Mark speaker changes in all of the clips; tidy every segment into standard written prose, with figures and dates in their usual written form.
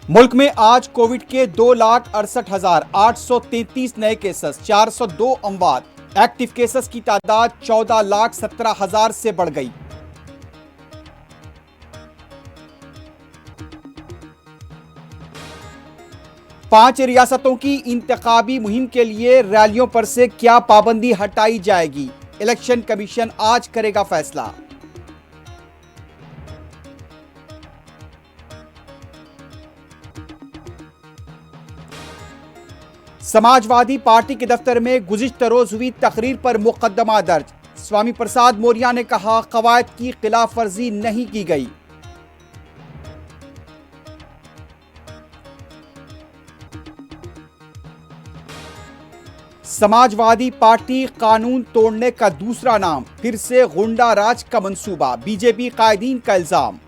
Speaker 1: मुल्क में आज कोविड के 2,68,833 नए केसेस, 402 अमवात। एक्टिव केसेस की तादाद 14,17,000 से बढ़ गई। पांच रियासतों की इंतखाबी मुहिम के लिए रैलियों पर से क्या पाबंदी हटाई जाएगी, इलेक्शन कमीशन आज करेगा फैसला। समाजवादी पार्टी के दफ्तर में गुज़िश्ता रोज हुई तकरीर पर मुकदमा दर्ज। स्वामी प्रसाद मौर्य ने कहा, कवायद की खिलाफ वर्जी नहीं की गई। समाजवादी पार्टी कानून तोड़ने का दूसरा नाम, फिर से गुंडा राज का मंसूबा, बीजेपी कायदीन का इल्जाम।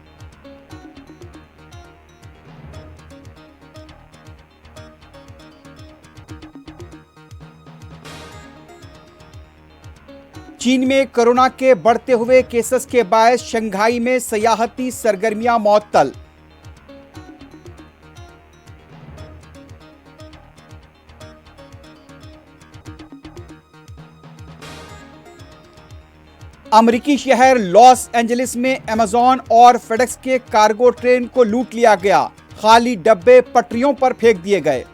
Speaker 1: चीन में कोरोना के बढ़ते हुए केसेस के बायस शंघाई में सयाहती सरगर्मियां मुअत्तल। अमेरिकी शहर लॉस एंजलिस में अमेज़न और फेडेक्स के कार्गो ट्रेन को लूट लिया गया। खाली डब्बे पटरियों पर फेंक दिए गए।